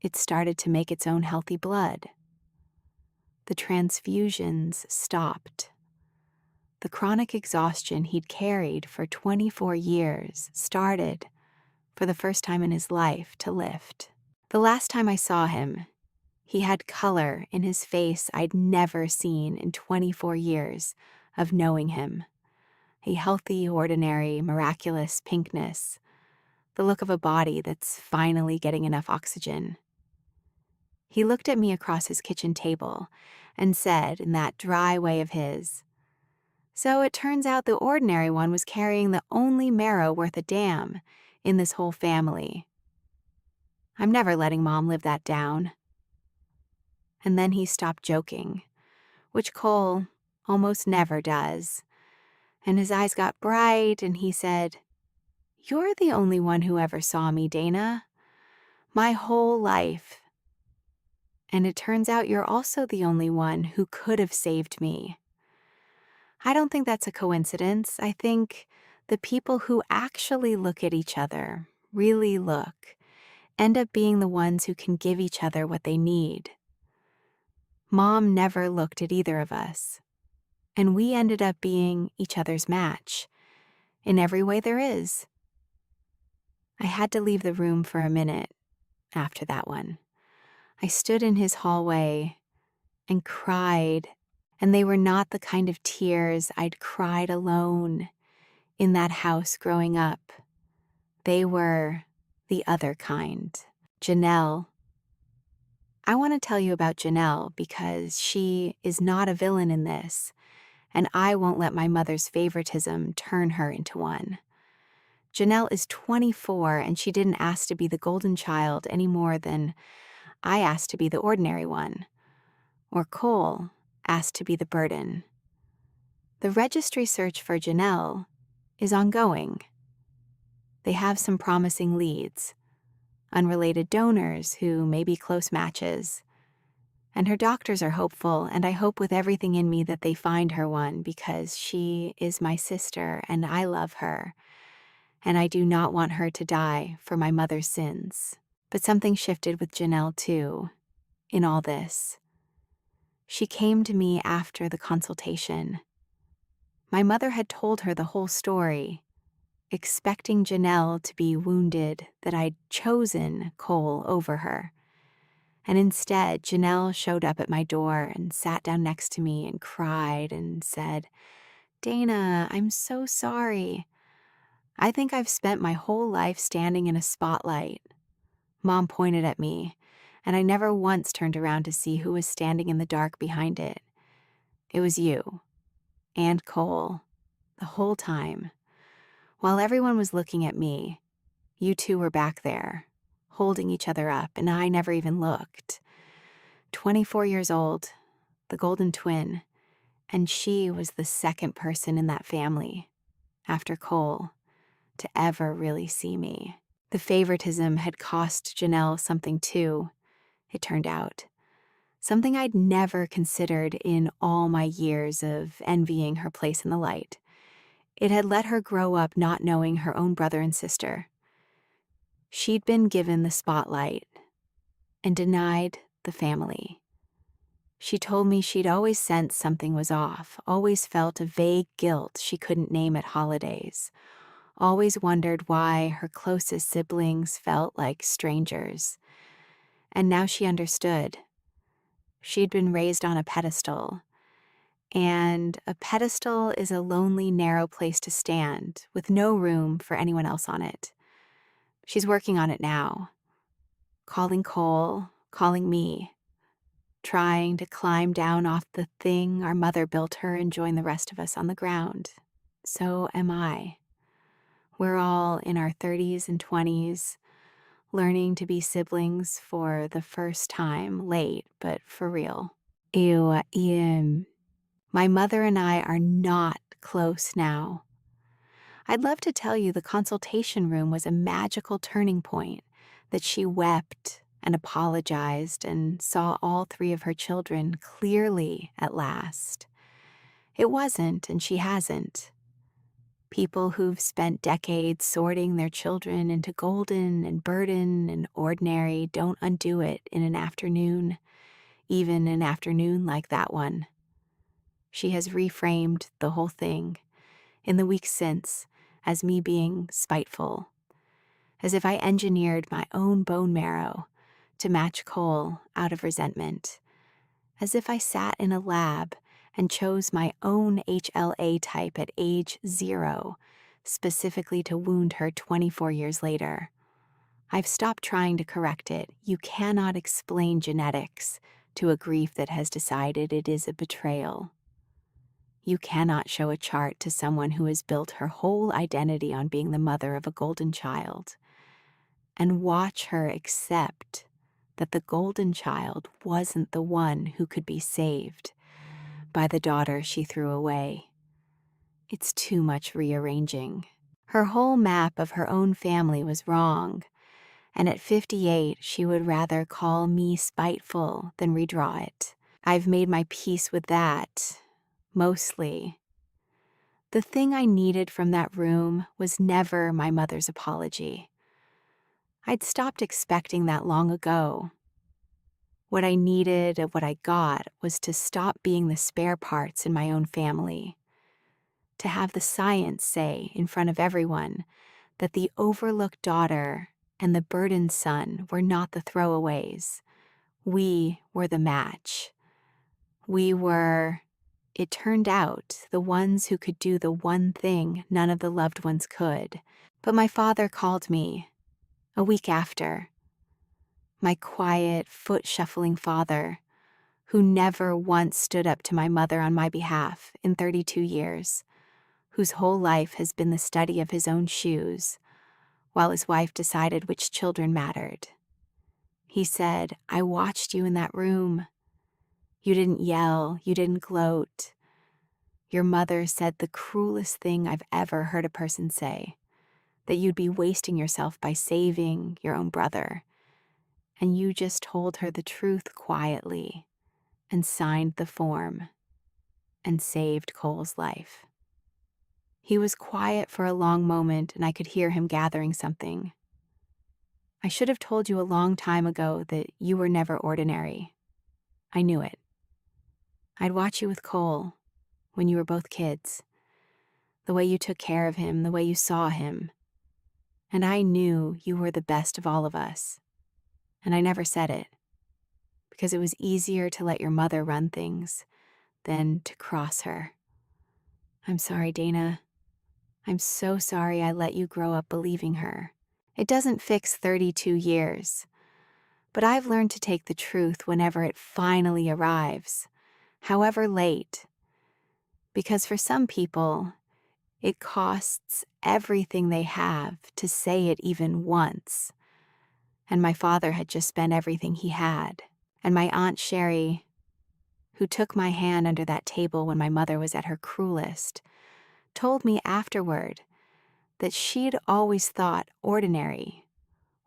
it started to make its own healthy blood. The transfusions stopped. The chronic exhaustion he'd carried for 24 years started, for the first time in his life, to lift. The last time I saw him, he had color in his face I'd never seen in 24 years of knowing him. A healthy, ordinary, miraculous pinkness, the look of a body that's finally getting enough oxygen. He looked at me across his kitchen table and said, in that dry way of his, "So it turns out the ordinary one was carrying the only marrow worth a damn in this whole family. I'm never letting Mom live that down." And then he stopped joking, which Cole almost never does, and his eyes got bright and he said, "You're the only one who ever saw me, Dana. My whole life. And it turns out you're also the only one who could have saved me." I don't think that's a coincidence. I think the people who actually look at each other, really look, end up being the ones who can give each other what they need. Mom never looked at either of us, and we ended up being each other's match, in every way there is. I had to leave the room for a minute after that one. I stood in his hallway and cried, and they were not the kind of tears I'd cried alone in that house growing up. They were the other kind. Janelle. I want to tell you about Janelle because she is not a villain in this, and I won't let my mother's favoritism turn her into one. Janelle is 24, and she didn't ask to be the golden child any more than I asked to be the ordinary one, or Cole asked to be the burden. The registry search for Janelle is ongoing. They have some promising leads, unrelated donors who may be close matches, and her doctors are hopeful, and I hope with everything in me that they find her one, because she is my sister and I love her, and I do not want her to die for my mother's sins. But something shifted with Janelle too, in all this. She came to me after the consultation. My mother had told her the whole story, expecting Janelle to be wounded that I'd chosen Cole over her. And instead, Janelle showed up at my door and sat down next to me and cried and said, "Dana, I'm so sorry. I think I've spent my whole life standing in a spotlight." Mom pointed at me, and I never once turned around to see who was standing in the dark behind it. It was you and Cole, the whole time. While everyone was looking at me, you two were back there, holding each other up, and I never even looked. 24 years old, the golden twin, and she was the second person in that family, after Cole, to ever really see me. The favoritism had cost Janelle something too, it turned out. Something I'd never considered in all my years of envying her place in the light. It had let her grow up not knowing her own brother and sister. She'd been given the spotlight and denied the family. She told me she'd always sensed something was off, always felt a vague guilt she couldn't name at holidays, always wondered why her closest siblings felt like strangers. And now she understood. She'd been raised on a pedestal, and a pedestal is a lonely, narrow place to stand with no room for anyone else on it. She's working on it now, calling Cole, calling me, trying to climb down off the thing our mother built her and join the rest of us on the ground. So am I. We're all in our 30s and 20s, learning to be siblings for the first time, late, but for real. My mother and I are not close now. I'd love to tell you the consultation room was a magical turning point, that she wept and apologized and saw all three of her children clearly at last. It wasn't, and she hasn't. People who've spent decades sorting their children into golden and burden and ordinary don't undo it in an afternoon, even an afternoon like that one. She has reframed the whole thing in the weeks since as me being spiteful, as if I engineered my own bone marrow to match Cole out of resentment, as if I sat in a lab and chose my own HLA type at age 0, specifically to wound her 24 years later. I've stopped trying to correct it. You cannot explain genetics to a grief that has decided it is a betrayal. You cannot show a chart to someone who has built her whole identity on being the mother of a golden child and watch her accept that the golden child wasn't the one who could be saved by the daughter she threw away. It's too much rearranging. Her whole map of her own family was wrong, and at 58 she would rather call me spiteful than redraw it. I've made my peace with that. Mostly. The thing I needed from that room was never my mother's apology. I'd stopped expecting that long ago. What I needed and what I got was to stop being the spare parts in my own family. To have the science say in front of everyone that the overlooked daughter and the burdened son were not the throwaways. We were the match. We were, it turned out, the ones who could do the one thing none of the loved ones could. But my father called me a week after. My quiet, foot-shuffling father, who never once stood up to my mother on my behalf in 32 years, whose whole life has been the study of his own shoes, while his wife decided which children mattered. He said, "I watched you in that room. You didn't yell, you didn't gloat. Your mother said the cruelest thing I've ever heard a person say, that you'd be wasting yourself by saving your own brother. And you just told her the truth quietly and signed the form and saved Cole's life." He was quiet for a long moment, and I could hear him gathering something. "I should have told you a long time ago that you were never ordinary. I knew it. I'd watch you with Cole when you were both kids, the way you took care of him, the way you saw him. And I knew you were the best of all of us. And I never said it, because it was easier to let your mother run things than to cross her. I'm sorry, Dana. I'm so sorry I let you grow up believing her. It doesn't fix 32 years, but I've learned to take the truth whenever it finally arrives, however late, because for some people, it costs everything they have to say it even once. And my father had just spent everything he had. And my Aunt Sherry, who took my hand under that table when my mother was at her cruelest, told me afterward that she'd always thought ordinary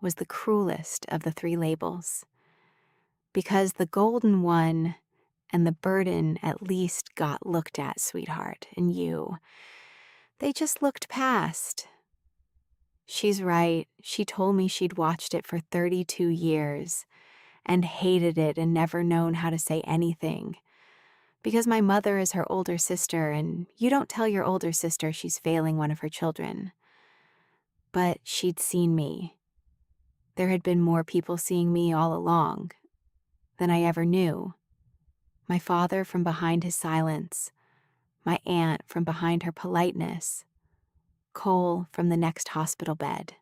was the cruelest of the 3 labels, because the golden one and the burden at least got looked at, sweetheart, and you. They just looked past. She's right. She told me she'd watched it for 32 years, and hated it and never known how to say anything. Because my mother is her older sister, and you don't tell your older sister she's failing one of her children. But she'd seen me. There had been more people seeing me all along than I ever knew. My father from behind his silence, my aunt from behind her politeness, Cole from the next hospital bed.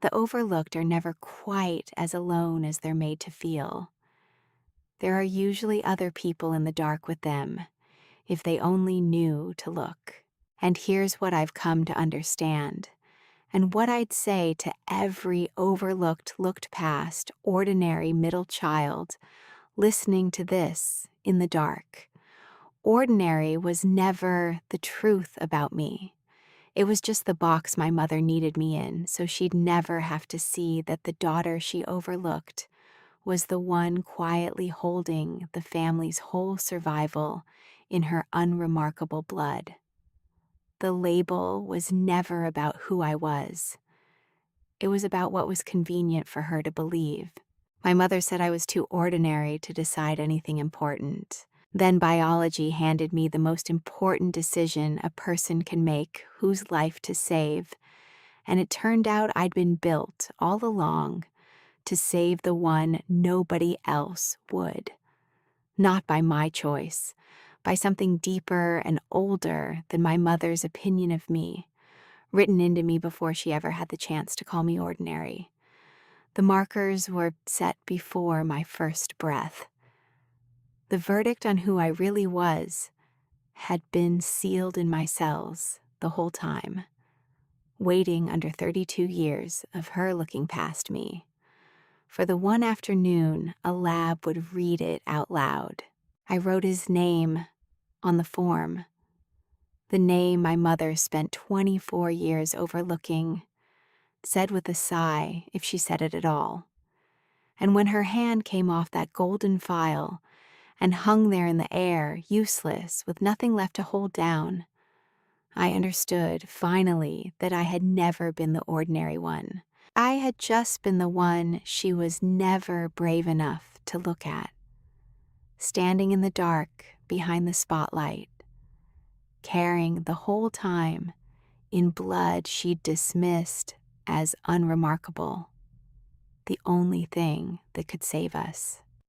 The overlooked are never quite as alone as they're made to feel. There are usually other people in the dark with them, if they only knew to look. And here's what I've come to understand, and what I'd say to every overlooked, looked past, ordinary middle child listening to this in the dark. Ordinary was never the truth about me. It was just the box my mother needed me in, so she'd never have to see that the daughter she overlooked was the one quietly holding the family's whole survival in her unremarkable blood. The label was never about who I was. It was about what was convenient for her to believe. My mother said I was too ordinary to decide anything important. Then biology handed me the most important decision a person can make, whose life to save. And it turned out I'd been built all along to save the one nobody else would. Not by my choice, by something deeper and older than my mother's opinion of me, written into me before she ever had the chance to call me ordinary. The markers were set before my first breath. The verdict on who I really was had been sealed in my cells the whole time, waiting under 32 years of her looking past me. For the one afternoon, a lab would read it out loud. I wrote his name on the form, the name my mother spent 24 years overlooking, said with a sigh if she said it at all. And when her hand came off that golden file and hung there in the air, useless, with nothing left to hold down, I understood, finally, that I had never been the ordinary one. I had just been the one she was never brave enough to look at, standing in the dark behind the spotlight, carrying the whole time in blood she'd dismissed as unremarkable, the only thing that could save us.